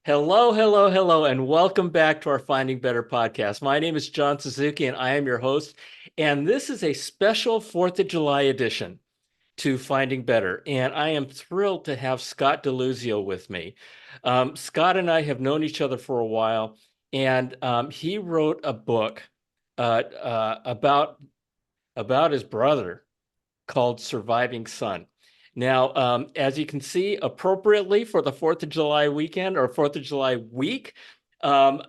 Hello, hello, hello, and welcome back to our Finding Better podcast. My name is John Suzuki, and I am your host. And this is a special 4th of July edition to Finding Better. And I am thrilled to have Scott DeLuzio with me. Scott and I have known each other for a while, and he wrote a book about his brother called Surviving Son. Now, as you can see, appropriately for the 4th of July weekend or 4th of July week, um,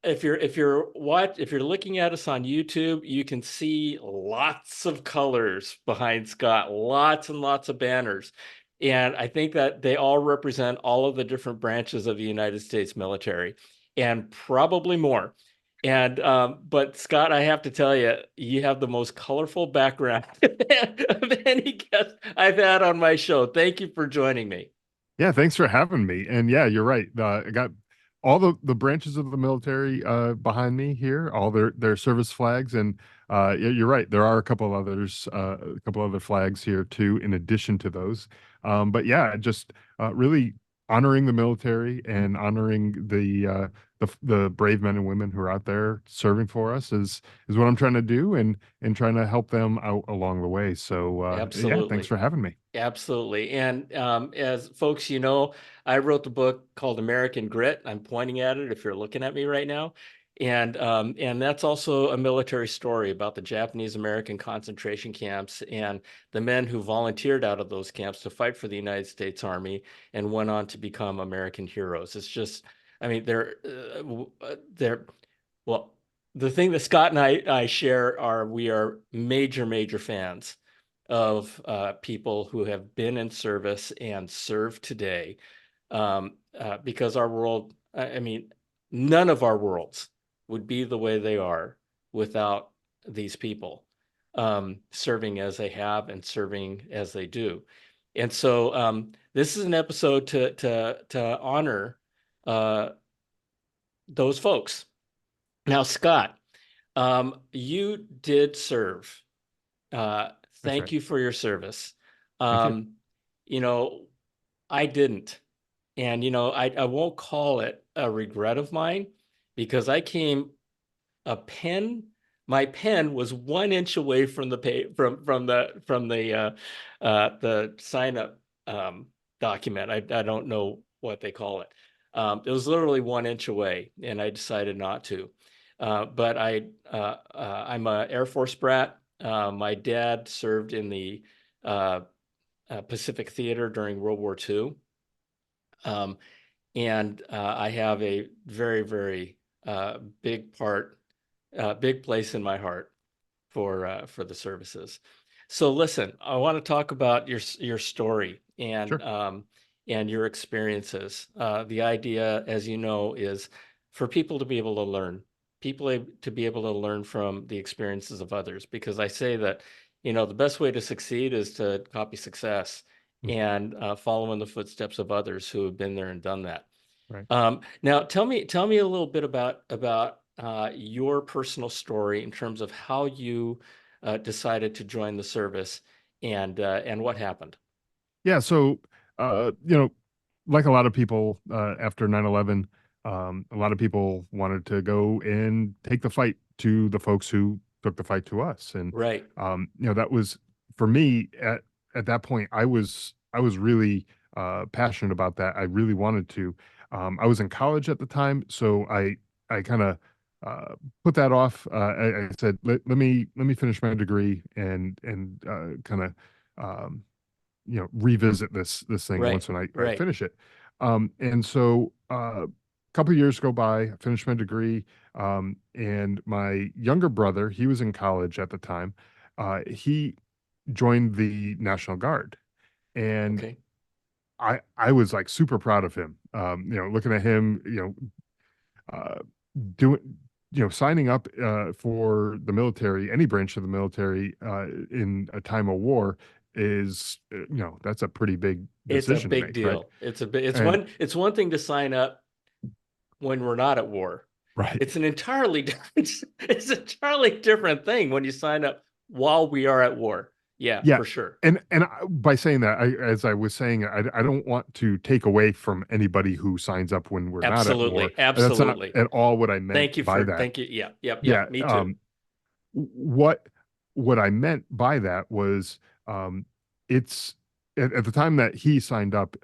if you're looking at us on YouTube, you can see lots of colors behind Scott, lots and lots of banners. And I think that they all represent all of the different branches of the United States military and probably more. And but Scott, I have to tell you, you have the most colorful background of any guest I've had on my show. Thank you for joining me. Yeah, thanks for having me. And yeah, you're right. I got all the branches of the military behind me here, all their service flags, and you're right. There are a couple other flags here too, in addition to those. But yeah, just really honoring the military and honoring the brave men and women who are out there serving for us is what I'm trying to do, and trying to help them out along the way. So yeah, thanks Absolutely. for having me. Absolutely. And as folks, I wrote the book called American Grit. I'm pointing at it if you're looking at me right now. And that's also a military story about the Japanese American concentration camps and the men who volunteered out of those camps to fight for the United States Army and went on to become American heroes. It's just, I mean, they're, well, the thing that Scott and I share are we are major, major fans of people who have been in service and serve today, because our world, I mean, none of our worlds would be the way they are without these people serving as they have and serving as they do. And so this is an episode to honor uh, those folks. Now, Scott, you did serve. Uh, That's Thank right. you for your service. Thank you. Um, you know, I didn't. And, I won't call it a regret of mine because I came a pen, my pen was 1 inch away from the pay from the sign up document. I don't know what they call it. It was literally 1 inch away, and I decided not to. But I'm a Air Force brat. My dad served in the uh, Pacific Theater during World War II. Um, and I have a very, very big place in my heart for the services. So listen, I want to talk about your story Sure. and your experiences. The idea, as you know, is for people to be able to learn, to be able to learn from the experiences of others. Because I say that, the best way to succeed is to copy success Mm. and follow in the footsteps of others who have been there and done that. Right. Now, tell me a little bit about your personal story in terms of how you decided to join the service and what happened. Yeah. So, you know, like a lot of people after 9/11, a lot of people wanted to go and take the fight to the folks who took the fight to us. And, Right, that was for me at that point, I was really passionate about that. I really wanted to. I was in college at the time, so I kind of put that off. I said, let me finish my degree and kind of um, revisit this thing right, once when I right. finish it. And so a couple years go by, I finished my degree, and my younger brother, he was in college at the time. He joined the National Guard, and Okay. I was like super proud of him. Looking at him, uh, doing, signing up for the military, any branch of the military in a time of war is, that's a pretty big It's a decision to big make, right? deal. And It's one thing to sign up when we're not at war. right, It's an entirely different it's an entirely different thing when you sign up while we are at war. Yeah, Yeah. for sure. By saying that, as I was saying, I don't want to take away from anybody who signs up when we're not at war. Absolutely. That's not Absolutely. at all what I meant by that. Thank you. Yeah. Yep. Yeah. Yep. Me too. What what I meant by that was, it's at the time that he signed up,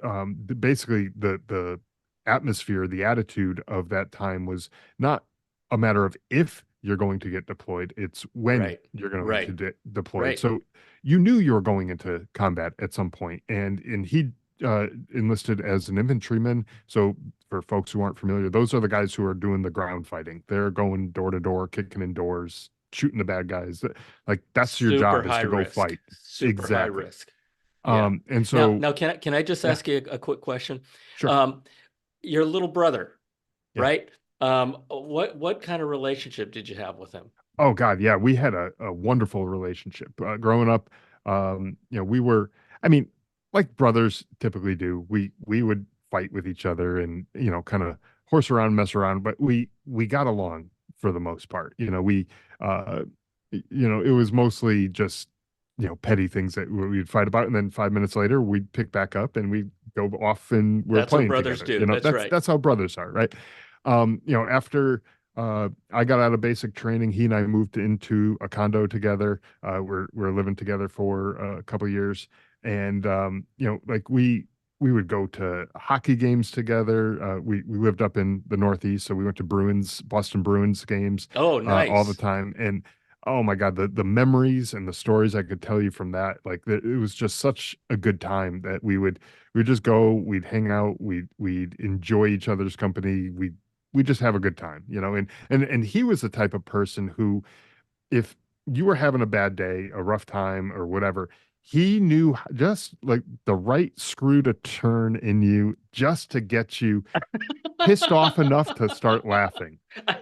basically the atmosphere, the attitude of that time was not a matter of if you're going to get deployed, it's when Right. you're going to Right. get deployed. Right. So you knew you were going into combat at some point, and he enlisted as an infantryman. So for folks who aren't familiar, those are the guys who are doing the ground fighting. They're going door to door, kicking in doors, shooting the bad guys. Like that's your Super job, is high to go risk. fight. Super high Exactly. risk. Yeah. And Now, so can I just yeah, ask you a quick question? sure. Um, your little brother, Yeah. right? What kind of relationship did you have with him? Oh God, yeah, we had a wonderful relationship growing up. We were, I mean, like brothers typically do. We would fight with each other and kind of horse around, mess around, but we got along for the most part. Uh, it was mostly just petty things that we'd fight about, and then 5 minutes later we'd pick back up and we'd go off and we're That's what playing brothers together. do. That's right. That's how brothers are, right? After I got out of basic training, he and I moved into a condo together. We're living together for a couple years, and like we would go to hockey games together. We lived up in the Northeast, so we went to Boston Bruins games Oh, all the nice. time. And oh my God, the memories and the stories I could tell you from that, like it was just such a good time that we'd just go, we'd hang out, we'd enjoy each other's company, we just have a good time, and he was the type of person who, if you were having a bad day, a rough time or whatever, he knew just like the right screw to turn in you just to get you pissed off enough to start laughing.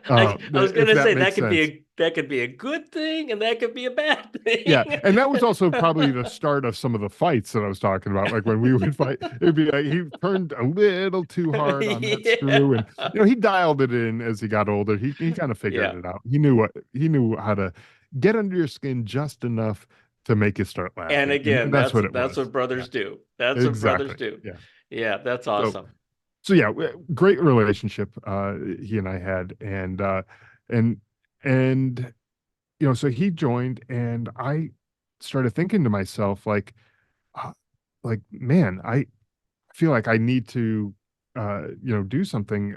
I was If gonna that say makes sense. that could be a good thing and that could be a bad Yeah, thing. and that was also probably the start of some of the fights that I was talking about. Like when we would fight, it'd be like he turned a little too hard on that screw, Yeah. and he dialed it in as he got older. He kind of figured Yeah. it out. He knew how to get under your skin just enough to make you start And laughing, and again, that's what it that's was. what Yeah, brothers do. That's what brothers exactly. do. Yeah. Yeah, that's So awesome. yeah, great relationship he and I had, and and so he joined, and I started thinking to myself, uh, man, I feel like I need to do something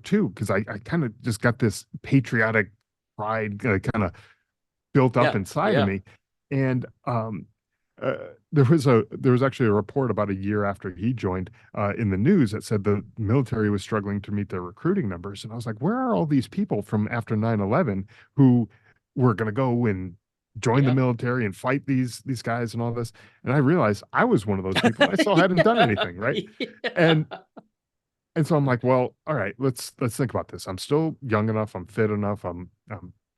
too, because I kind of just got this patriotic pride kind of built up Yeah. inside of Yeah. me. And uh, there was actually a report about a year after he joined in the news that said the military was struggling to meet their recruiting numbers. And I was like, where are all these people from after 9/11 who were going to go and join the Yeah. military and fight these guys and all this? And I realized I was one of those people. I still hadn't done Yeah. anything, right? And Yeah. and so I'm like, well, all right, let's think about this. I'm still young enough, I'm fit enough, I'm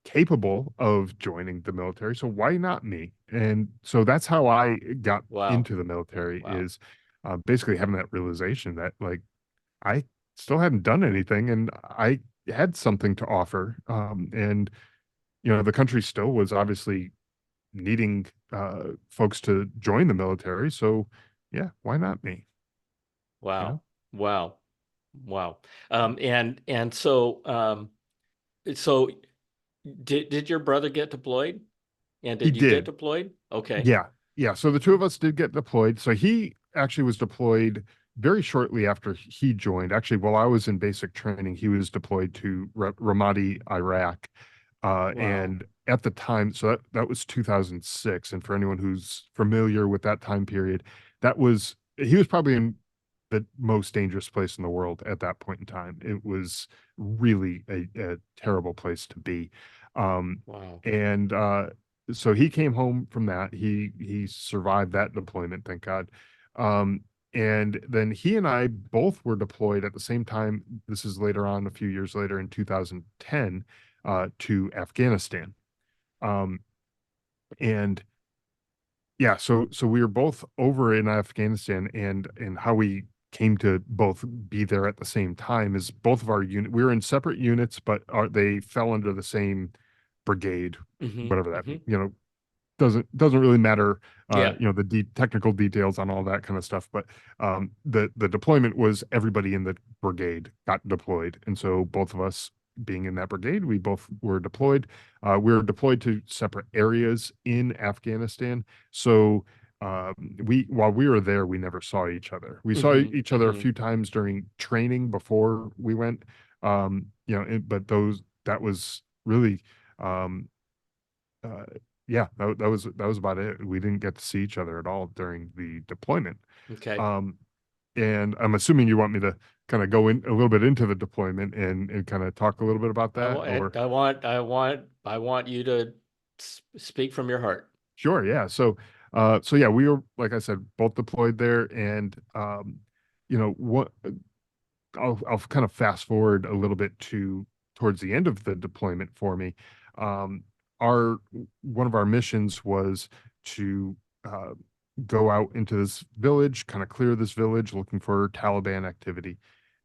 capable of joining the military. So why not me? And so that's how I got Wow. into the military, Wow. is basically having that realization that like I still hadn't done anything and I had something to offer. And the country still was obviously needing folks to join the military. So yeah, why not me? You Wow. know? Wow. Wow. And so did your brother get deployed? And He did you get did. deployed? Okay. Yeah. Yeah. So the two of us did get deployed. So he actually was deployed very shortly after he joined. Actually, while I was in basic training, he was deployed to Ramadi, Iraq. Wow. And at the time, so that was 2006. And for anyone who's familiar with that time period, he was probably in the most dangerous place in the world at that point in time. It was really a terrible place to be. Um, Wow. and so he came home from that. He survived that deployment, thank God. Um, and then he and I both were deployed at the same time. This is later on, a few years later in 2010, to Afghanistan. Um, and yeah, so we were both over in Afghanistan, and how we came to both be there at the same time is both of our unit. We were in separate units, but they fell under the same brigade, Hmm. whatever that Hmm. means. doesn't really matter, Yeah. the technical details on all that kind of stuff. But the deployment was everybody in the brigade got deployed, and so both of us being in that brigade, we both were deployed. We were deployed to separate areas in Afghanistan. So we while we were there, we never saw each other. We saw Hmm. each other a Hmm. few times during training before we went. But that was really um, uh, yeah, that was about it. We didn't get to see each other at all during the deployment. Okay. Um, and I'm assuming you want me to kind of go in a little bit into the deployment and kind of talk a little bit about I that, want, or I want you to speak from your heart. sure, yeah. So yeah, we were, like I said, both deployed there, and what I'll kind of fast forward a little bit to towards the end of the deployment for me. Um, our One of our missions was to uh, go out into this village, kind of clear this village, looking for Taliban activity,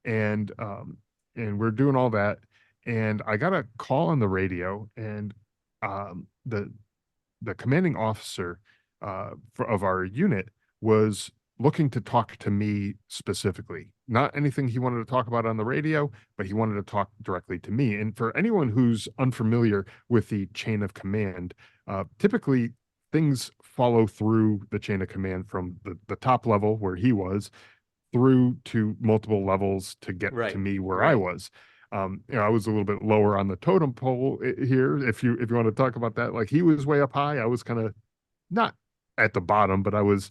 and um, and we're doing all that. And I got a call on the radio, and the commanding officer of our unit was looking to talk to me specifically. Not anything he wanted to talk about on the radio, but he wanted to talk directly to me. And for anyone who's unfamiliar with the chain of command, typically things follow through the chain of command from the top level where he was through to multiple levels to get to Right. me where I Right. was. I was a little bit lower on the totem pole here. If you want to talk about that, like he was way up high, I was kind of not at the bottom, but I was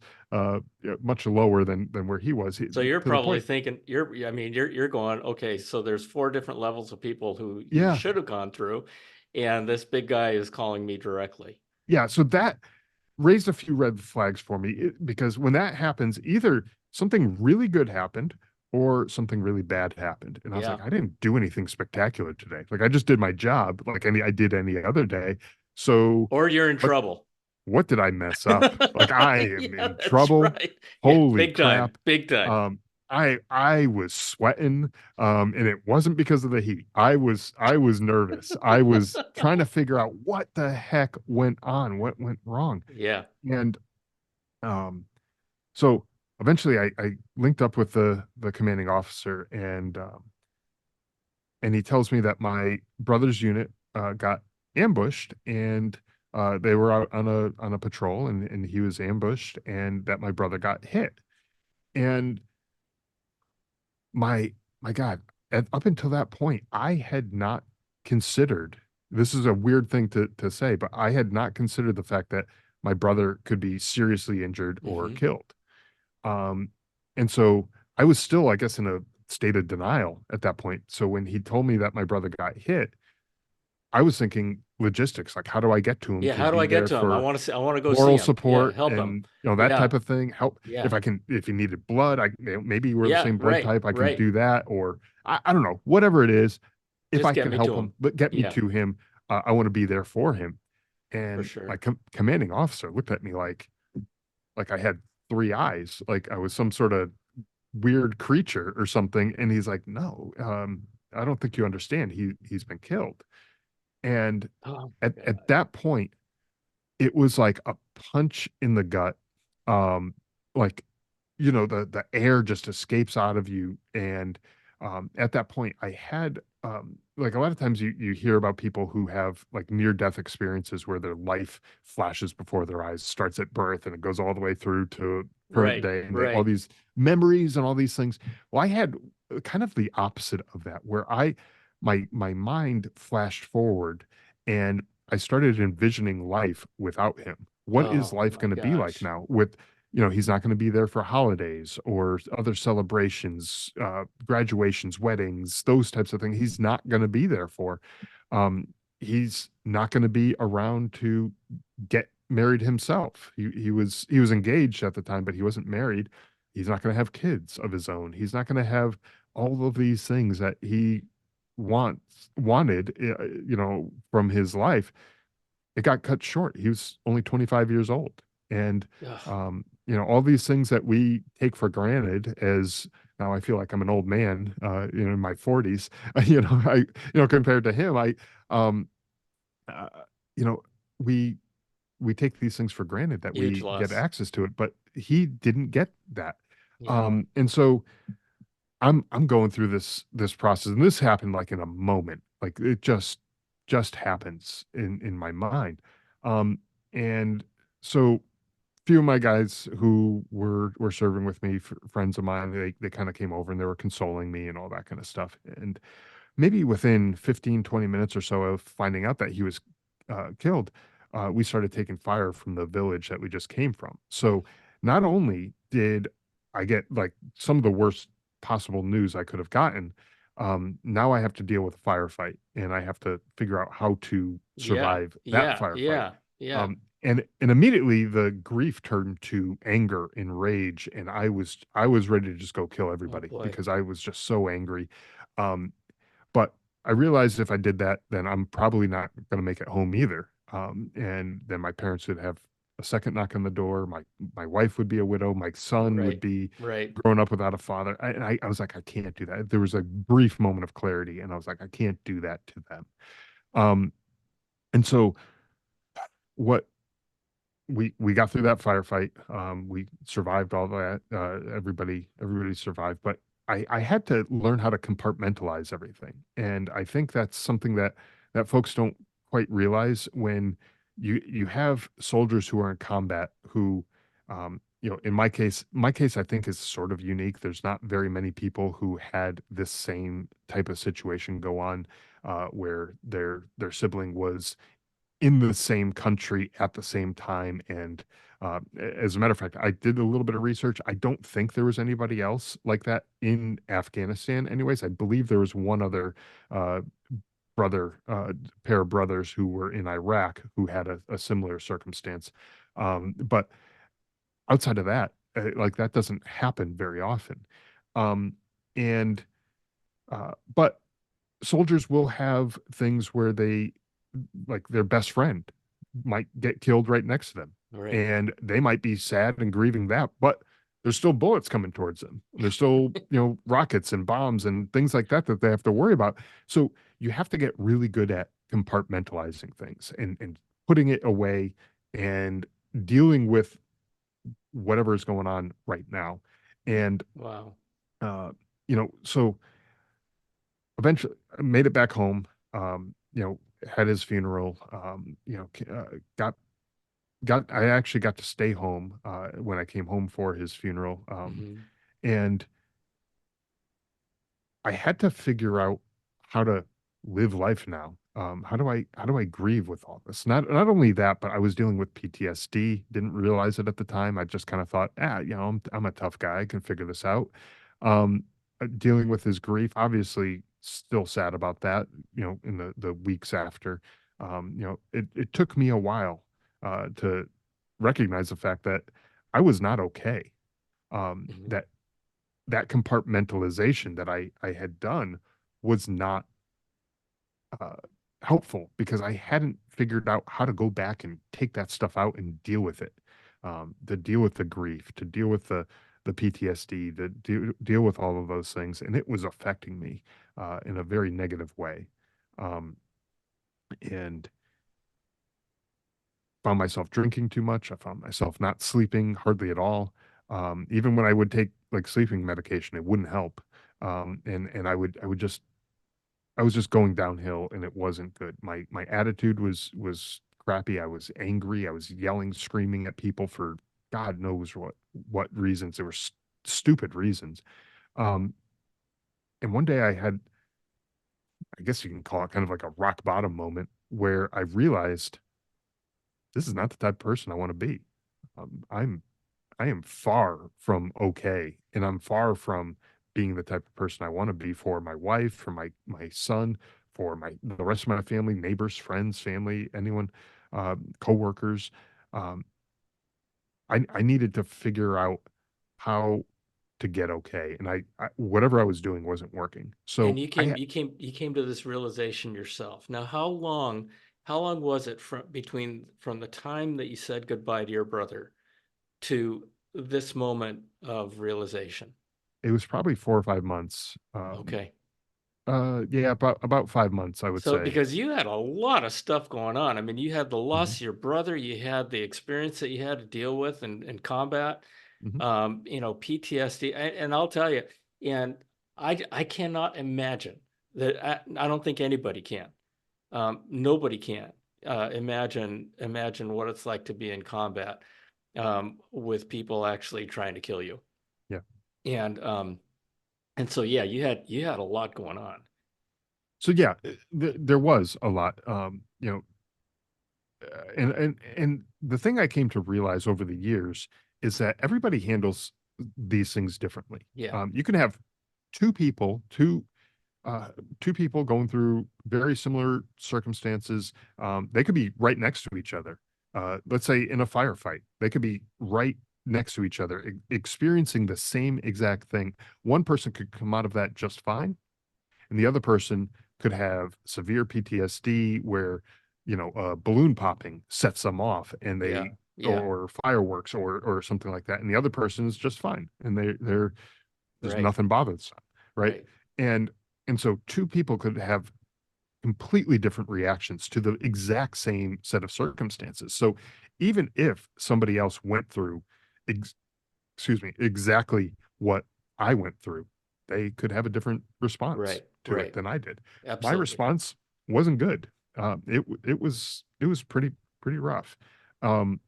much lower than where he was. So you're To the probably point, thinking I mean, you're going, okay, so there's four different levels of people who you yeah, should have gone through, and this big guy is calling me directly. yeah. So that raised a few red flags for me because when that happens, either something really good happened or something really bad happened. And I was Yeah. like, I didn't do anything spectacular today. Like I just did my job like I did any other day. So Or you're in what trouble. what did I mess up? Like I am Yeah, in that's trouble. right. Yeah, Holy big time. crap. Big time. Um, I was sweating, and it wasn't because of the heat. I was nervous. I was trying to figure out what the heck went on, what went wrong. Yeah. And um, so eventually I linked up with the commanding officer, and he tells me that my brother's unit got ambushed, and they were out on a patrol, and he was ambushed, and that my brother got hit. And my God, up until that point, I had not considered, this is a weird thing to say, but I had not considered the fact that my brother could be seriously injured or Hmm. killed. Um, and so I was still, I guess, in a state of denial at that point. So when he told me that my brother got hit, I was thinking logistics, like how do I get to him Yeah. to How do be I get there to him? for I want to go see moral him. Yeah. support Help him. and that Yeah. type of thing. Help Yeah. if he needed blood, maybe we're the Yeah. same blood Right. type. I can Right. do that, or I don't know, whatever it is. If Just I get can me to help him. him, but get me Yeah, to him, I want to be there for him. for And my sure. commanding officer looked at me like I had three eyes, like I was some sort of weird creature or something. And he's like, no, I don't think you understand. He's been killed. And Oh my at God. that point, it was like a punch in the gut. Um, like, the air just escapes out of you. And at that point, I had like a lot of times you hear about people who have like near death experiences where their life flashes before their eyes, starts at birth and it goes all the way through to current Right. day, and they all Right. these memories and all these things. Well, I had kind of the opposite of that, where my mind flashed forward, and I started envisioning life without him. What is Oh life my going to be like gosh. now with, he's not going to be there for holidays or other celebrations, graduations, weddings, those types of things. He's not going to be there for. Um, he's not going to be around to get married himself. He was engaged at the time, but he wasn't married. He's not going to have kids of his own. He's not going to have all of these things that he wanted, from his life. It got cut short. He was only 25 years old. And, Ugh. all these things that we take for granted as now I feel like I'm an old man, in my 40s, compared to him, um, uh, you know, we we take these things for granted that Huge we get loss. access to it, but he didn't get that. Yeah. And so I'm going through this process, and this happened like in a moment. Like it just happens in my mind. Um, and so few of my guys who were serving with me, friends of mine, they kind of came over and they were consoling me and all that kind of stuff. And maybe within 15, 20 minutes or so of finding out that he was killed, we started taking fire from the village that we just came from. Mm. So not only did I get like some of the worst possible news I could have gotten, now I have to deal with a firefight and I have to figure out how to Yeah. survive that Yeah. firefight. Yeah. Yeah. And immediately the grief turned to anger and rage, and I was ready to just go kill Oh everybody boy. because I was just so angry. Um, but I realized if I did that, then I'm probably not going to make it home either. And then my parents would have a second knock on the door. My wife would be a widow. My son would Right. be Right. growing up without a father. I was like, I can't do that. There was a brief moment of clarity, and I was like, I can't do that to them. Um, and so what we got through that firefight. We survived all that. Everybody survived, but I had to learn how to compartmentalize everything, and I think that's something that folks don't quite realize when you have soldiers who are in combat who, in my case, I think is sort of unique. There's not very many people who had this same type of situation go on, where their sibling was in the same country at the same time. And as a matter of fact, I did a little bit of research. I don't think there was anybody else like that in Afghanistan. Anyways, I believe there was one other uh, brother, pair of brothers who were in Iraq who had a similar circumstance. But outside of that, like that doesn't happen very often. Um, and but soldiers will have things where they like their best friend might get killed right next to them, Right. and they might be sad and grieving that, but there's still bullets coming towards them. There's still, rockets and bombs and things like that that they have to worry about. So you have to get really good at compartmentalizing things and putting it away and dealing with whatever is going on right now. And Wow. so eventually I made it back home. Had his funeral. I actually got to stay home when I came home for his funeral. Hmm. And I had to figure out how to live life now. How do I grieve with all this? Not only that, but I was dealing with PTSD. Didn't realize it at the time. I just kind of thought, I'm a tough guy. I can figure this out. Dealing with his grief, obviously, still sad about that. In the weeks after, it took me a while to recognize the fact that I was not okay. Hmm. That compartmentalization that I had done was not uh, helpful because I hadn't figured out how to go back and take that stuff out and deal with it, to deal with the grief, to deal with the PTSD, to deal with all of those things, and it was affecting me in a very negative way, and found myself drinking too much. I found myself not sleeping hardly at all. Even when I would take like sleeping medication, it wouldn't help. And I was just going downhill and it wasn't good. My attitude was crappy. I was angry. I was yelling, screaming at people for God knows what reasons. There were stupid reasons. Um, and one day I had, I guess you can call it kind of like a rock bottom moment where I realized this is not the type of person I want to be. I am far from okay, and I'm far from being the type of person I want to be for my wife, for my son, for the rest of my family, neighbors, friends, family, anyone, coworkers. Um, I needed to figure out how to get okay, and whatever I was doing wasn't working. And So you came to this realization yourself. Now, how long was it from the time that you said goodbye to your brother to this moment of realization? it was probably 4 or 5 months. Okay. Yeah, about 5 months, I would So, say. because you had a lot of stuff going on. I mean, you had the Hmm. loss of your brother, you had the experience that you had to deal with in combat, Hmm. PTSD, and I'll tell you, and I cannot imagine that. I don't think anybody can. Nobody can imagine what it's like to be in combat with people actually trying to kill you. Yeah. And and so yeah, you had a lot going on. So yeah, there was a lot. And the thing I came to realize over the years is that everybody handles these things differently. Yeah, You can have two people, uh, two people going through very similar circumstances. They could be right next to each other. Let's say in a firefight, they could be right next to each other, experiencing the same exact thing. One person could come out of that just fine, and the other person could have severe PTSD where balloon popping sets them off and yeah, they yeah, or fireworks or something like that, and the other person is just fine and they're there's right, nothing bothers them, right? right. And and so two people could have completely different reactions to the exact same set of circumstances. So even if somebody else went through ex- excuse me, exactly what I went through, they could have a different response Right, to it right. than I did. My Absolutely. response wasn't good. It was pretty rough. Um,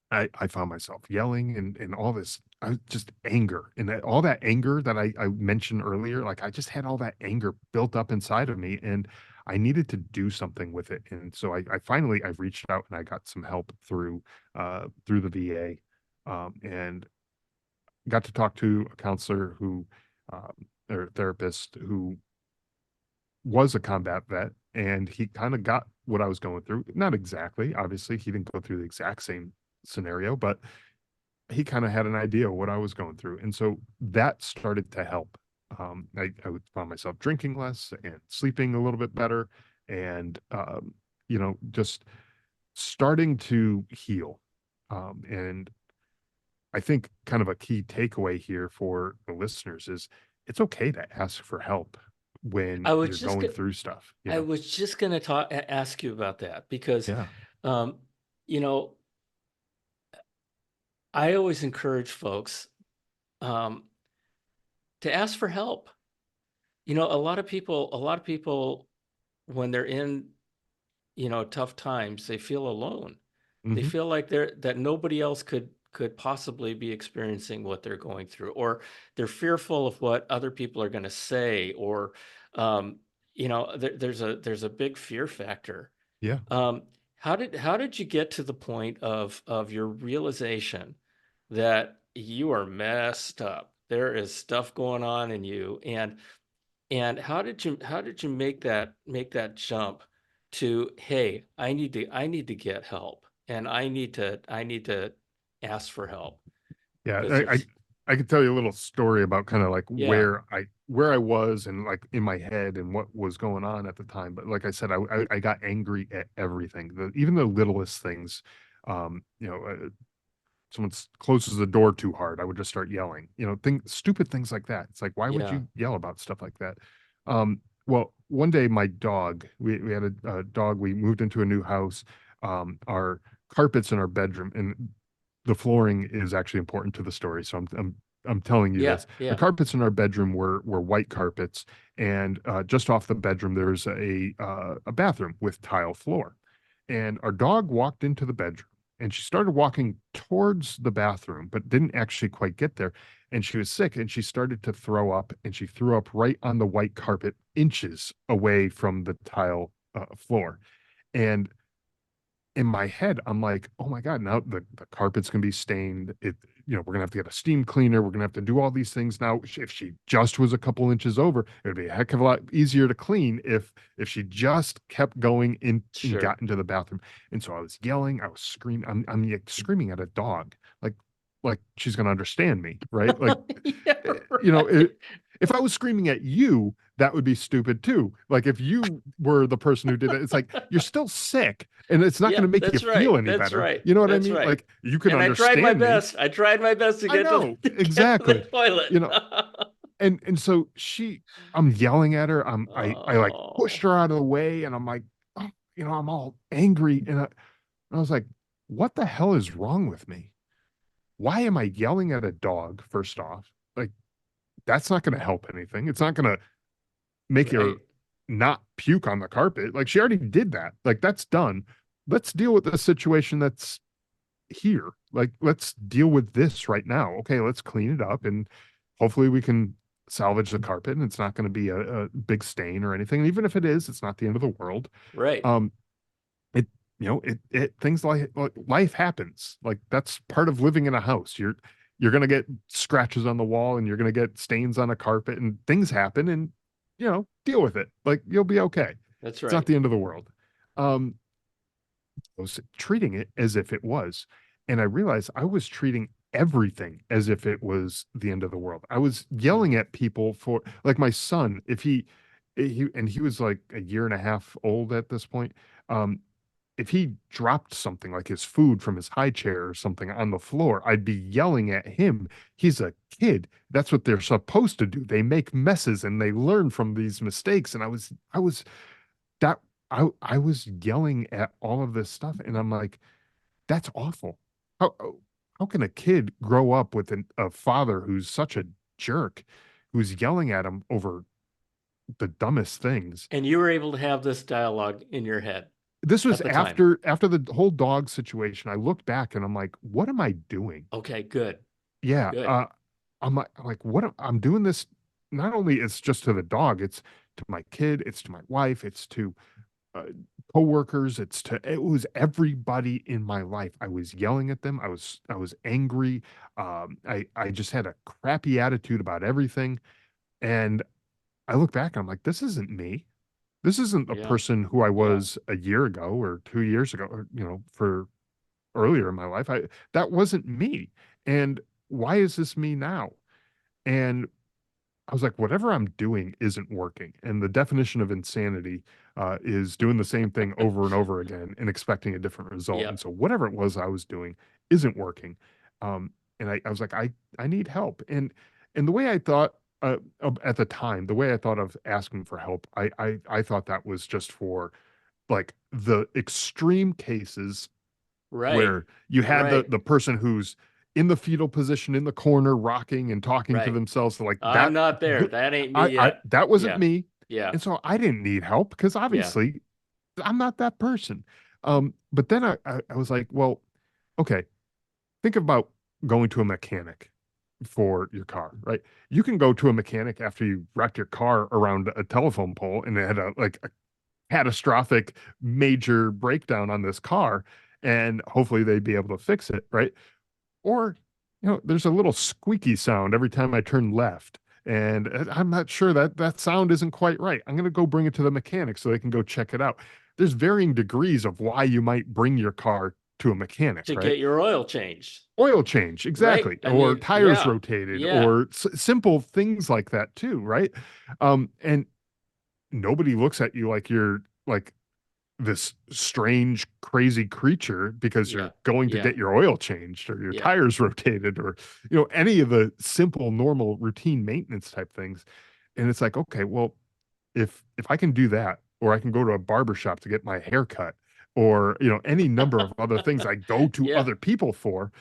I found myself yelling and all this. Just anger and all that anger that I mentioned earlier. Like I just had all that anger built up inside of me, and I needed to do something with it. And so I finally I reached out and I got some help through the VA, and got to talk to a counselor who or a therapist who was a combat vet, and he kind of got what I was going through. Not exactly, obviously, he didn't go through the exact same scenario, but he kind of had an idea of what I was going through. And so that started to help. I would find myself drinking less and sleeping a little bit better, and just starting to heal. And I think kind of a key takeaway here for the listeners is it's okay to ask for help when I was you're just going gonna, through stuff, you I know? was just gonna ask you about that because, Yeah. um, you know, I always encourage folks um, to ask for help. A lot of people, when they're in, tough times, they feel alone. They Hmm. feel like that nobody else could possibly be experiencing what they're going through, or they're fearful of what other people are going to say, or um, there's a big fear factor. Yeah. Um, how did you get to the point of your realization that you are messed up? There is stuff going on in you, and how did you make that jump to, hey, I need to get help, and I need to ask for help Yeah. because I there's I could tell you a little story about kind of like yeah, where I was and like in my head and what was going on at the time. But like I said, I got angry at everything, even the littlest things. Someone closes the door too hard, I would just start yelling. Stupid things like that. It's like, why would yeah, you yell about stuff like that? Well, one day my dog, we had a dog, we moved into a new house. Our carpets in our bedroom and the flooring is actually important to the story. So I'm telling you yeah, this. The yeah, carpets in our bedroom were white carpets, and just off the bedroom there's a bathroom with tile floor. And our dog walked into the bedroom and she started walking towards the bathroom, but didn't actually quite get there. And she was sick and she started to throw up, and she threw up right on the white carpet, inches away from the tile floor. And in my head, I'm like, oh my God, now the carpet's gonna be stained. We're gonna have to get a steam cleaner. We're gonna have to do all these things. Now, if she just was a couple inches over, it would be a heck of a lot easier to clean if she just kept going in and sure. got into the bathroom. And so I was yelling, I was screaming, I'm like screaming at a dog, like she's gonna understand me, right? Like Yeah, you know, right. if I was screaming at you, that would be stupid too. Like if you were the person who did it, it's like you're still sick and it's not going Yeah, to make you that's right. feel any That's better. right. You know what I That's mean? right. Like you could And I tried my understand me. best. I tried my best to I get to know to get to the exactly. toilet. You know, and so I'm yelling at her. I like pushed Oh, her out of the way, and I'm like, oh, I'm all angry, and I was like, what the hell is wrong with me? Why am I yelling at a dog? First off, like that's not going to help anything. It's not going to make her right, not puke on the carpet. Like she already did that. Like that's done. Let's deal with the situation that's here. Like let's deal with this right now. Okay, let's clean it up and hopefully we can salvage the carpet and it's not going to be a big stain or anything. And even if it is, it's not the end of the world. right. Um, it it things like life happens. Like that's part of living in a house. You're gonna get scratches on the wall and you're gonna get stains on a carpet and things happen and deal with it. Like you'll be okay. That's It's not right. the end of the world. Um, I was treating it as if it was. And I realized I was treating everything as if it was the end of the world. I was yelling Hmm. at people for like my son, if he was like a year and a half old at this point. Um, if he dropped something like his food from his high chair or something on the floor, I'd be yelling at him. He's a kid. That's what they're supposed to do. They make messes and they learn from these mistakes. And I was that I was yelling at all of this stuff, and I'm like, that's awful. How can a kid grow up with a father who's such a jerk, who's yelling at him over the dumbest things? And you were able to have this dialogue in your head This was at the time. after the whole dog situation. I looked back and I'm like, what am I doing? Okay, good, Yeah, good. I'm like, I'm doing this. Not only it's just to the dog, it's to my kid, it's to my wife, it's to uh, coworkers. It was everybody in my life. I was yelling at them. I was angry. I just had a crappy attitude about everything. And I look back and I'm like, this isn't me. This isn't a Yeah, person who I yeah. was a year ago or 2 years ago, or for earlier in my life. That wasn't me. And why is this me now? And I was like, whatever I'm doing isn't working. And the definition of insanity is doing the same thing over and over again and expecting a different result. And Yep. so whatever it was I was doing isn't working. And I was like, I need help. And the way I thought at the time, the way I thought of asking for help, I thought that was just for like the extreme cases Right, where you had the right, the person who's in the fetal position in the corner rocking and talking to right. themselves like I'm that not there. th- That ain't me I yet. that wasn't Yeah, me. yeah, And so I didn't need help because yeah. obviously I'm not that person. But then I was like, well, okay, think about going to a mechanic for your car, right? You can go to a mechanic after you wrecked your car around a telephone pole and it had a catastrophic major breakdown on this car, and hopefully they'd be able to fix it, right? Or, there's a little squeaky sound every time I turn left. And I'm not sure that sound isn't quite right. I'm going to go bring it to the mechanic so they can go check it out. There's varying degrees of why you might bring your car to a mechanic, To right? get your oil changed, Oil change, right? exactly, I or mean, tires yeah, rotated, yeah. or simple things like that too, right? And nobody looks at you like you're like this strange, crazy creature because Yeah, you're going to yeah, get your oil changed or your yeah. tires rotated or, any of the simple, normal, routine maintenance type things. And it's like, okay, well, if I can do that, or I can go to a barber shop to get my hair cut, or, any number of other things I go to Yeah. other people for,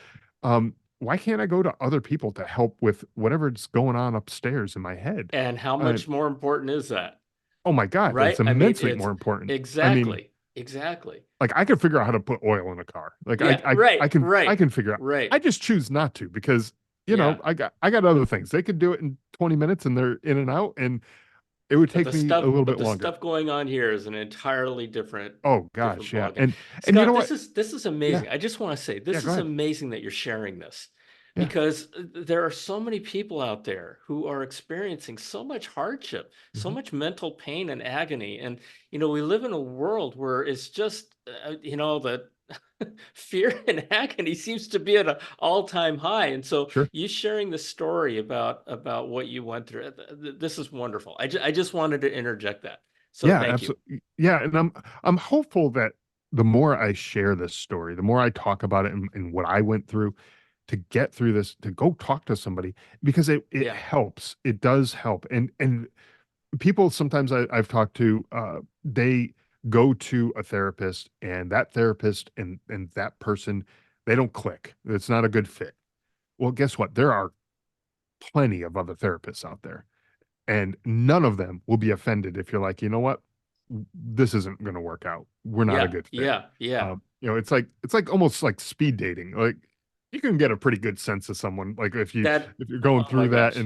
why can't I go to other people to help with whatever's going on upstairs in my head? And how Uh, much more important is that? oh my God, Right? it's I mean, immensely it's more important. I mean, exactly, exactly. like I could figure out how to put oil in a car. Like Yeah, I right, can I right, can figure out. right. I just choose not to because Yeah. I got other things. They could do it in 20 minutes and they're in and out, and it would take me a little But bit the longer. stuff going on here is an entirely Oh different gosh, yeah. ballgame. And you know Scott, what? this is Yeah, amazing. I just want to say yeah, this go is ahead. amazing that you're sharing this Yeah. because there are so many people out there who are experiencing so much hardship, so Hmm. much mental pain and agony. And we live in a world where it's just the fear and agony seems to be at an all-time high. And so Sure. you sharing the story about what you went through, this is wonderful. I just wanted to interject that. So Yeah, thank you. absolutely. Yeah, and I'm hopeful that the more I share this story, the more I talk about it and what I went through, to get through this, to go talk to somebody, because it Yeah. helps. It does help. And people sometimes I've talked to, they go to a therapist, and that therapist and that person, they don't click. It's not a good fit. Well, guess what? There are plenty of other therapists out there, and none of them will be offended if you're like, you know what, this isn't going to work out. We're not a Yeah. good fit. Yeah. Yeah. It's like almost like speed dating. Like you can get a pretty good sense of someone, like That, if you're going oh my through that, gosh.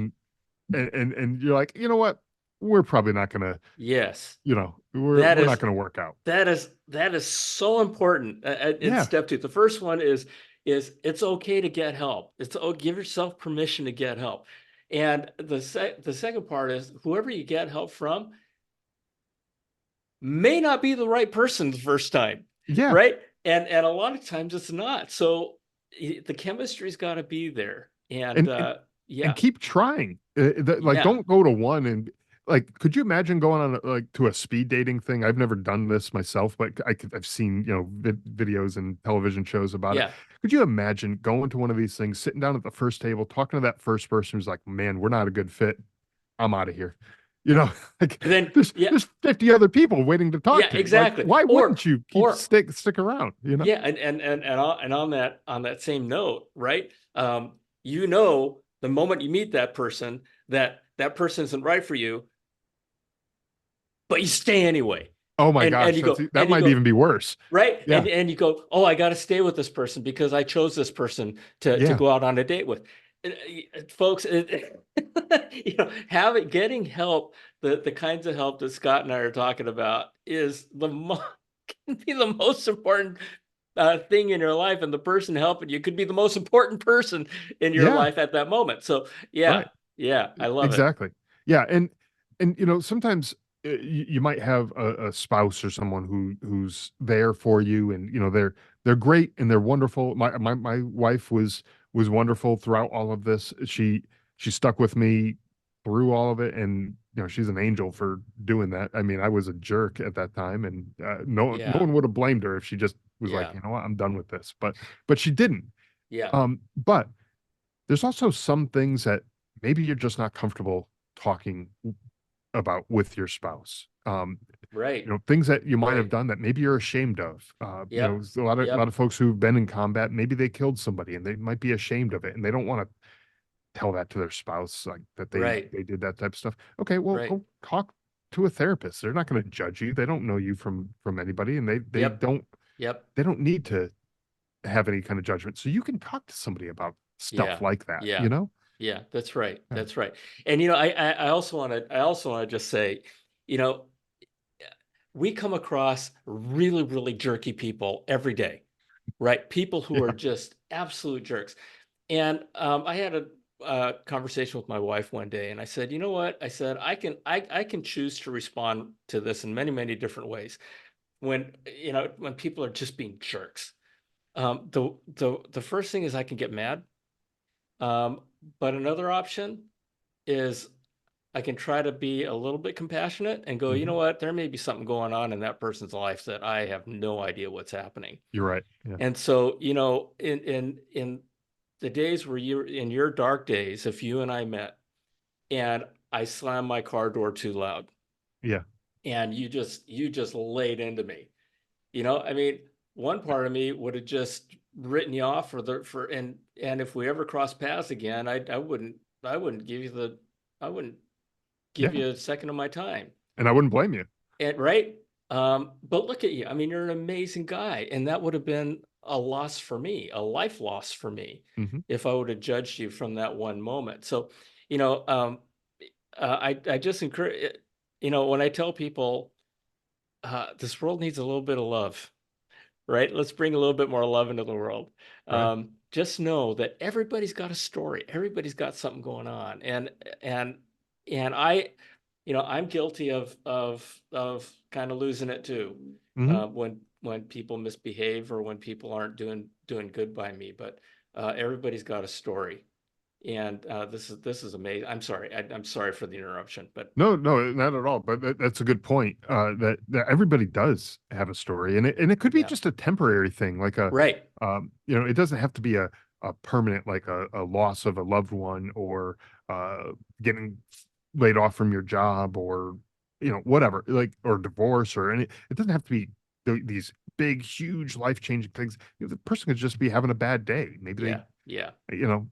and you're like, you know what, we're probably not going to, Yes. we're That we're not is going to work out. that is so important. In Yeah, step two, the first one is it's okay to get help. It's, oh, give yourself permission to get help. And the second part is whoever you get help from may not be the right person the first time, yeah, right? And a lot of times it's not. So the chemistry's got to be there. And and yeah, keep trying. Like, yeah, don't go to one and like, could you imagine going on like to a speed dating thing? I've never done this myself, but I've seen, videos and television shows about it. yeah. Could you imagine going to one of these things, sitting down at the first table, talking to that first person who's like, man, we're not a good fit. I'm out of here. You know, like And then yeah, there's 50 other people waiting to talk yeah, to. Like, exactly. why wouldn't you keep Or stick around? yeah, and on that same note, right? You know, the moment you meet that person, that person isn't right for you, but you stay anyway. Oh my And gosh, you go, that might even be worse. right? Yeah, And you go, oh, I got to stay with this person because I chose this person to yeah, go out on a date with. Folks, getting help, the kinds of help that Scott and I are talking about is can be the most important thing in your life, and the person helping you could be the most important person in your yeah. life at that moment. So yeah, Right. yeah, I love it. Exactly. Yeah, and sometimes you might have a spouse or someone who's there for you, and they're great and they're wonderful. My wife was wonderful throughout all of this. She stuck with me through all of it, and she's an angel for doing that. I mean, I was a jerk at that time, and no Yeah, one would have blamed her if she just was like, yeah, you know what, I'm done with this. But she didn't. yeah. But there's also some things that maybe you're just not comfortable talking about with your spouse. Right, Things that you might have right. done that maybe you're ashamed of. Yep, There's a lot of yep, folks who've been in combat, maybe they killed somebody and they might be ashamed of it and they don't want to tell that to their spouse, like that right, they did that type of stuff. Okay, well, right. go talk to a therapist. They're not going to judge you. They don't know you from anybody, and Yep, yep. they don't need to have any kind of judgment. So you can talk to somebody about stuff Yeah, like that, yeah, you know? yeah. That's right. Yeah. That's right. And I also want to just say, you know, we come across really, really jerky people every day, right? People who are Yeah. just absolute jerks. And I had a conversation with my wife one day, and I said, you know what? I said I can choose to respond to this in many, many different ways. When people are just being jerks, the first thing is I can get mad. Um, but another option is I can try to be a little bit compassionate and go, you know Mhm. what, there may be something going on in that person's life that I have no idea what's happening. You're right. Yeah. And so, in the days where you're in your dark days, if you and I met and I slammed my car door too loud Yeah. and you just laid into me, I mean, one part of me would have just written you off and if we ever cross paths again, I wouldn't give you the I wouldn't give Yeah. you a second of my time. And I wouldn't blame you. And right. But look at you. I mean, you're an amazing guy. And that would have been a loss for me, a life loss for me, Mhm. if I would have judged you from that one moment. So, you know, um, I just encourage, when I tell people this world needs a little bit of love, right? Let's bring a little bit more love into the world. Right. Just know that everybody's got a story. Everybody's got something going on, and and I'm guilty of kind of losing it too Mhm. when people misbehave or when people aren't doing good by me. But everybody's got a story, and this is amazing. I'm sorry. I'm sorry for the interruption, but No, no, not at all. But that's a good point. That everybody does have a story, and it could be yeah, just a temporary thing, like right. it doesn't have to be a permanent, like a loss of a loved one, or getting laid off from your job, or whatever, like, or divorce, or any, it doesn't have to be these big, huge, life-changing things. The person could just be having a bad day. Maybe Yeah. Yeah. you know,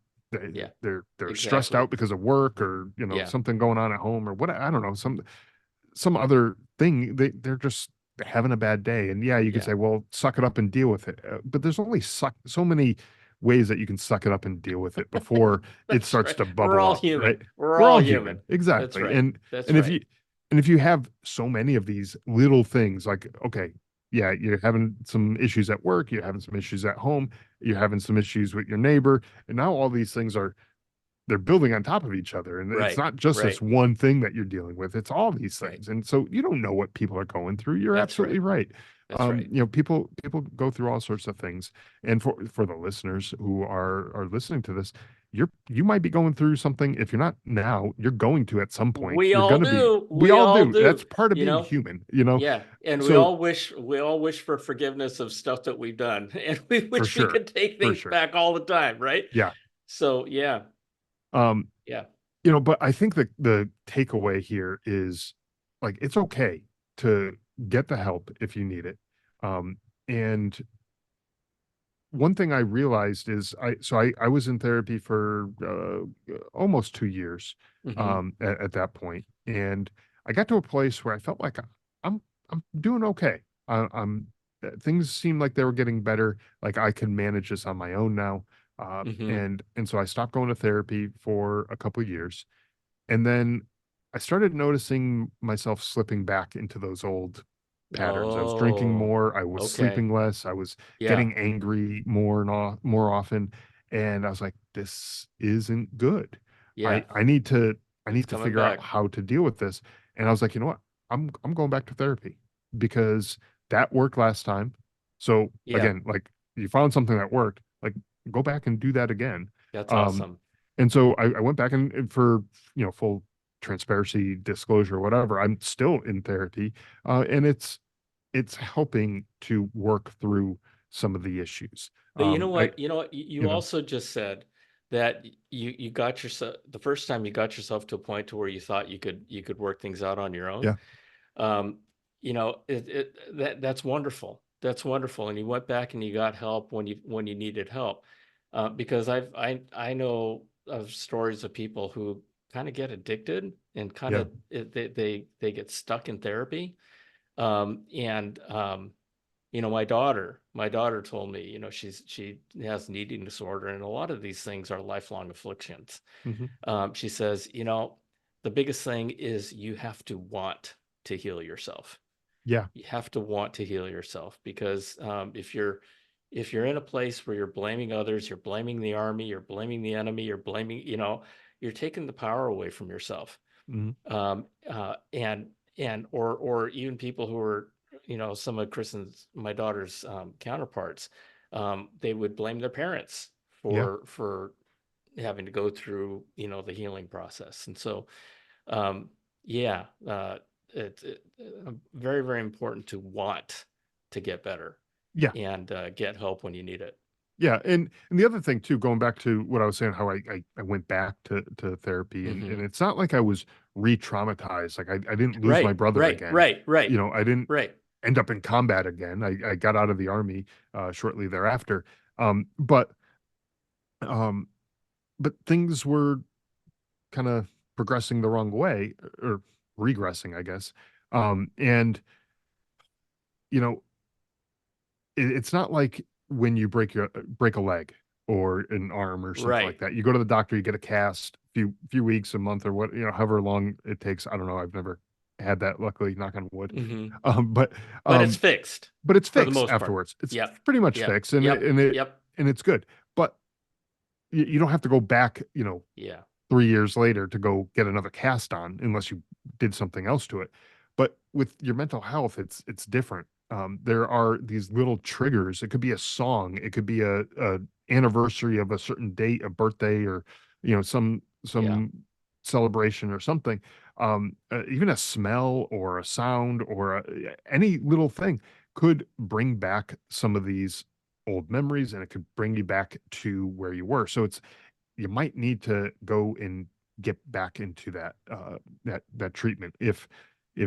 Yeah. they're stressed Exactly. out because of work, or Yeah. something going on at home, or what, I don't know, some other thing. They're just having a bad day, and yeah, you could Yeah. say, well, suck it up and deal with it. But there's only so many ways that you can suck it up and deal with it before it That's starts right. to We're bubble all up, human. right? We're We're all all human. human, That's exactly. right. And That's and if right. you and if you have so many of these little things, like, okay, yeah, you're having some issues at work, you're having some issues at home, you're having some issues with your neighbor, and now all these things are, they're building on top of each other, and it's Right. not just this Right. one thing that you're dealing with, it's all these Right. things. And so you don't know what people are going through. You're That's absolutely right. right. That's right. People go through all sorts of things. And for the listeners who are listening to this, you might be going through something. If you're not now, you're going to at some point. We You're all going to be, do. we We all all do. That's do. part of You being know? human. Yeah. And So we all wish for forgiveness of stuff that we've done. And we for wish we sure, could take for things sure. back all the time, right? Yeah. So yeah. Um, Yeah. but I think the takeaway here is, like, it's okay to get the help if you need it. Um, and one thing I realized is, I was in therapy for almost 2 years Hmm. at that point, and I got to a place where I felt like I'm I'm doing okay. I'm things seemed like they were getting better. Like, I can manage this on my own now. Hmm. And so I stopped going to therapy for a couple of years, and then I started noticing myself slipping back into those old patterns. I was drinking Oh, more, I was okay. sleeping less, I was Yeah. getting angry more often, and I was like, this isn't good. Yeah. I need to It's coming figure out back. how to deal with this. And I was like, you know what? I'm going back to therapy, because that worked last time. So Yeah. again, like, you found something that worked, like, go back and do that again. That's Um, awesome. and so I went back, and for full transparency, disclosure, whatever, I'm still in therapy, and it's helping to work through some of the issues. But you know I what? You know what? you You know also just said that you got yourself the first time you got yourself to a point to where you thought you could work things out on your own. Yeah. Um, that's wonderful. That's wonderful. And you went back and you got help when you needed help. Because I know of stories of people who kind of get addicted and kind Yeah. of they get stuck in therapy. And my daughter told me, she has an eating disorder, and a lot of these things are lifelong afflictions. Hmm. She says, the biggest thing is you have to want to heal yourself. Yeah. You have to want to heal yourself, because if you're in a place where you're blaming others, you're blaming the army, you're blaming the enemy, you're blaming, you're taking the power away from yourself. Hmm. And or even people who are, some of Kristen's, my daughter's counterparts, they would blame their parents Yeah. for having to go through, the healing process. And so, um, yeah, it's very, very important to want to get better Yeah. and get help when you need it. Yeah. And the other thing too, going back to what I was saying, how I went back to therapy, and Hmm. it's not like I was re-traumatized. Like, I didn't lose my Right, brother right, again. right, right, I didn't right. end up in combat again. I got out of the army shortly thereafter. Um, but um, but things were kind of progressing the wrong way, or regressing, I guess. And you know, it's not like when you break a leg or an arm or something like Right. that. You go to the doctor, you get a cast, few weeks, a month, or what, however long it takes. I don't know. I've never had that, luckily, knock on wood. Hmm. Um, but But it's um, fixed but it's for the fixed most part. afterwards. It's Yep. pretty much Yep. fixed, and it Yep. and it Yep. and it's good. But you don't have to go back, Yeah. 3 years later to go get another cast on, unless you did something else to it. But with your mental health, it's different. There are these little triggers. It could be a song. It could be a anniversary of a certain date, a birthday, or Yeah. some celebration or something. Even a smell or a sound, or any little thing could bring back some of these old memories, and it could bring you back to where you were. So you might need to go and get back into that treatment if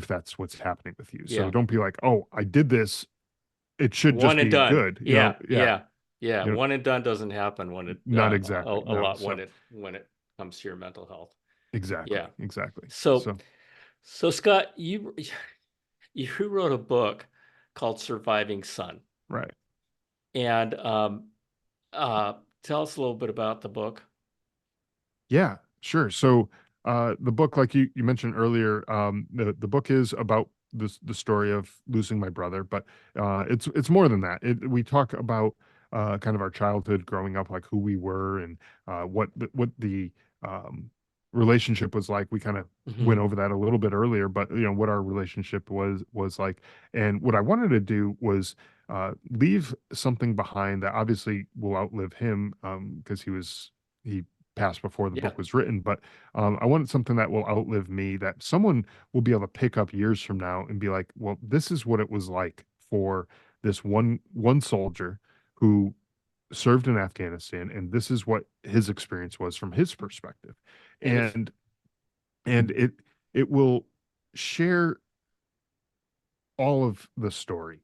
that's what's happening with you. So Yeah. don't be like, oh, I did this, it should One just and be done. good. Yeah. Yeah, Yeah. Yeah. you know, One and done doesn't happen when it not a exactly. No. lot So when it comes to your mental health. exactly, Yeah. exactly. So So so Scott, you wrote a book called Surviving Son. right. And uh tell us a little bit about the book. Yeah, sure. So the book, like you mentioned earlier, the book is about the story of losing my brother, but it's more than that. We talk about kind of our childhood growing up, like who we were and what the um, relationship was like. We kind of went Hmm. over that a little bit earlier, but what our relationship was like. And what I wanted to do was leave something behind that obviously will outlive him, because he passed before the Yeah. book was written, but I wanted something that will outlive me, that someone will be able to pick up years from now and be like, well, this is what it was like for this one soldier who served in Afghanistan, and this is what his experience was from his perspective. And if And it will share all of the story.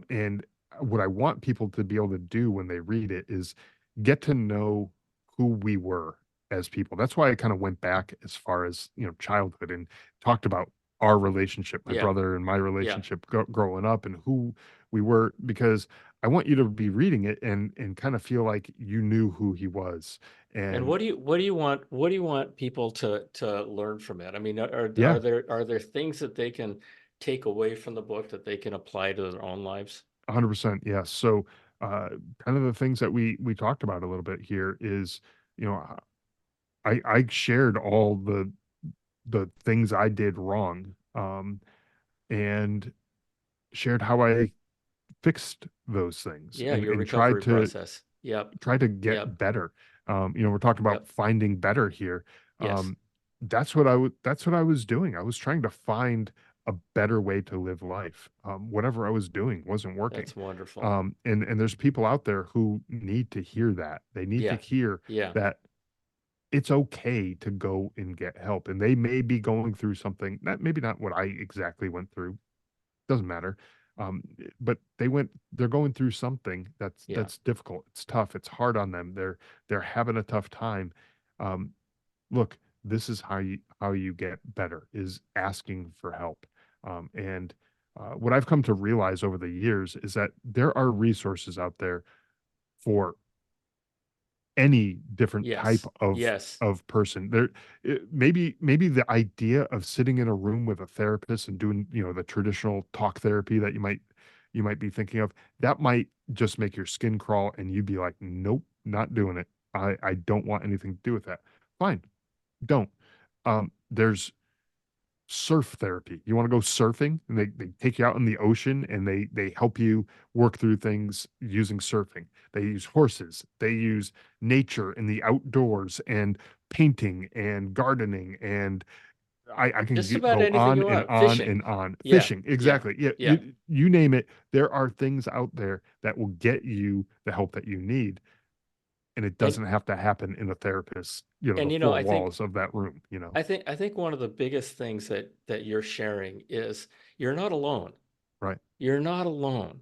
And what I want people to be able to do when they read it is get to know who we were as people. That's why I kind of went back as far as, childhood, and talked about our relationship, my yeah, brother and my yeah. relationship growing up, and who we were, because I want you to be reading it and kind of feel like you knew who he was. And And what do you want people to learn from it? I mean, yeah, are there things that they can take away from the book that they can apply to their own lives? 100%. Yes. So, uh, kind of the things that we talked about a little bit here is, you know, I shared all the things I did wrong, and shared how I fixed those things, Yeah, and your recovery tried process. Yep. to get Yep. better. We're talking about Yep. finding better here. Yes. That's what I was doing. I was trying to find a better way to live life. Whatever I was doing wasn't working. That's wonderful. And there's people out there who need to hear that. They need to Yeah. hear Yeah. that it's okay to go and get help. And they may be going through something that maybe not what I exactly went through, doesn't matter. But they're going through something Yeah. that's difficult. It's tough. It's hard on them. They're having a tough time. Um, Look, this is how you get better, is asking for help. And what I've come to realize over the years is that there are resources out there for any different type Yes. Yes. of person. Maybe the idea of sitting in a room with a therapist and doing, the traditional talk therapy that you might be thinking of, that might just make your skin crawl, and you'd be like, nope, not doing it. I don't want anything to do with that. Fine, don't. There's surf therapy. You want to go surfing, and they take you out in the ocean, and they help you work through things using surfing. They use horses, they use nature in the outdoors, and painting and gardening, and I can Just about go anything on you and want. on Fishing. and on. Yeah. Fishing, Yeah. exactly. Yeah, Yeah. you name it. There are things out there that will get you the help that you need, and it And doesn't have to happen in a therapist, the you know, four walls of that room. I think one of the biggest things that you're sharing is you're not alone. Right, You're not alone.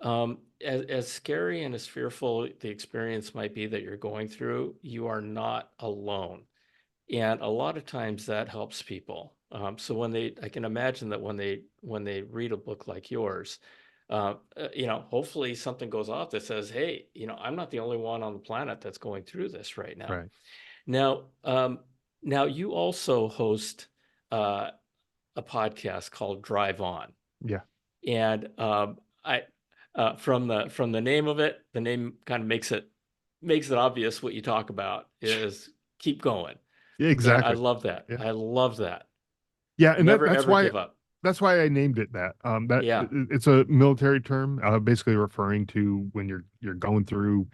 As scary and as fearful the experience might be that you're going through, you are not alone. And a lot of times that helps people. So I can imagine that when they read a book like yours, hopefully something goes off that says, "Hey, I'm not the only one on the planet that's going through this right now." right. Now, now you also host uh, a podcast called Drive On, Yeah. and I from the name of it, the name kind of makes it obvious what you talk about is keep going, Yeah, and I exactly. love that. Yeah. I love that. Yeah, and Never that's ever why give up. I named it that. Yeah, It's a military term, basically referring to when you're going through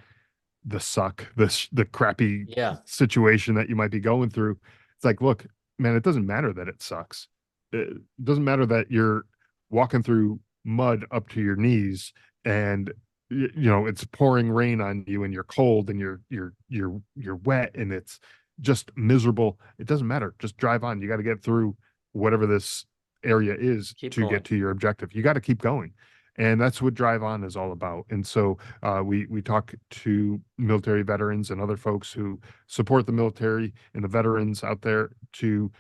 the crappy yeah. situation that you might be going through. It's like, look, man, it doesn't matter that it sucks. It doesn't matter that you're walking through mud up to your knees, and it's pouring rain on you and you're cold and you're wet and it's just miserable. It doesn't matter. Just drive on. You got to get through whatever this area is Keep to going. get to your objective. You got to keep going. And that's what Drive On is all about. And so we talk to military veterans and other folks who support the military and the veterans out there to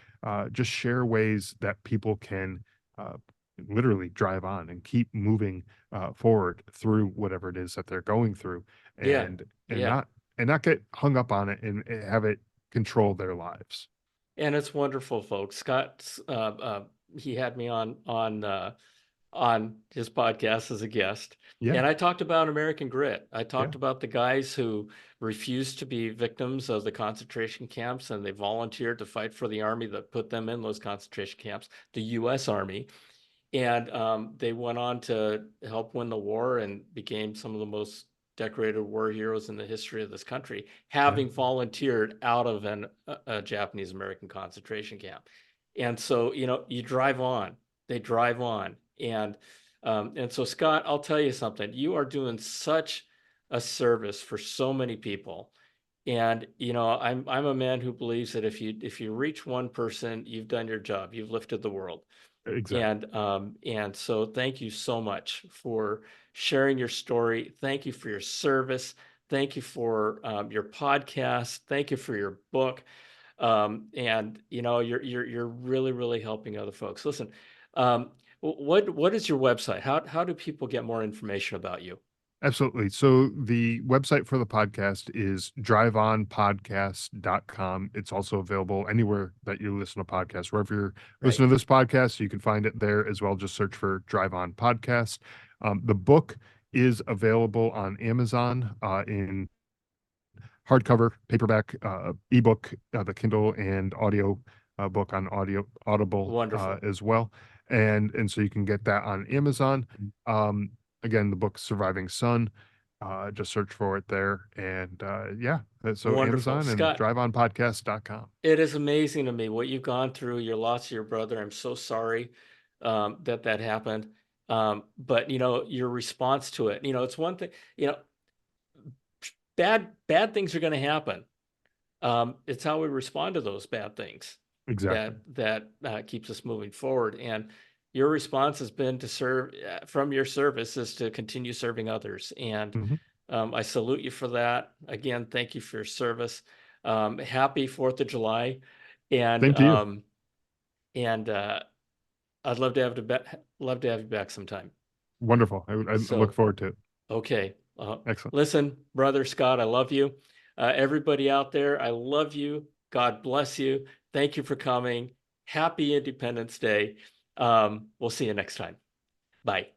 just share ways that people can uh, literally drive on and keep moving forward through whatever it is that they're going through, Yeah. and Yeah. not get hung up on it and have it control their lives. And it's wonderful, folks. Scott, he had me on his podcast as a guest, Yeah, and I talked about American Grit. I yeah, talked about the guys who refused to be victims of the concentration camps, and they volunteered to fight for the army that put them in those concentration camps, the U.S. Army. And they went on to help win the war and became some of the most decorated war heroes in the history of this country, yeah. having volunteered out of a Japanese American concentration camp. And so, you drive on, they drive on. And so, Scott, I'll tell you something. You are doing such a service for so many people. And I'm a man who believes that if you reach one person, you've done your job, you've lifted the world. Exactly. And so thank you so much for sharing your story. Thank you for your service. Thank you for your podcast. Thank you for your book. And you're really, really helping other folks. Listen, what is your website? How do people get more information about you? Absolutely. So the website for the podcast is driveonpodcast.com. It's also available anywhere that you listen to podcasts. Wherever you're Right. listening to this podcast, you can find it there as well. Just search for Drive On Podcast. The book is available on Amazon in hardcover, paperback, ebook, the Kindle and audio book on Audible Wonderful. as well, and so you can get that on Amazon. Again, the book Surviving Son. Just search for it there, and yeah, so Wonderful. Amazon and Scott, driveonpodcast.com. it is amazing to me what you've gone through, your loss of your brother. I'm so sorry that happened. But your response to it, it's one thing, bad things are going to happen. It's how we respond to those bad things Exactly. that keeps us moving forward. And your response has been to serve from your service is to continue serving others. And Hmm. I salute you for that. Again, thank you for your service. Happy 4th of July. And Same to you. um, and I'd love to have you back sometime. Wonderful. I look So, forward to it. okay. Excellent. Listen, brother Scott, I love you. Everybody out there, I love you. God bless you. Thank you for coming. Happy Independence Day. We'll see you next time. Bye.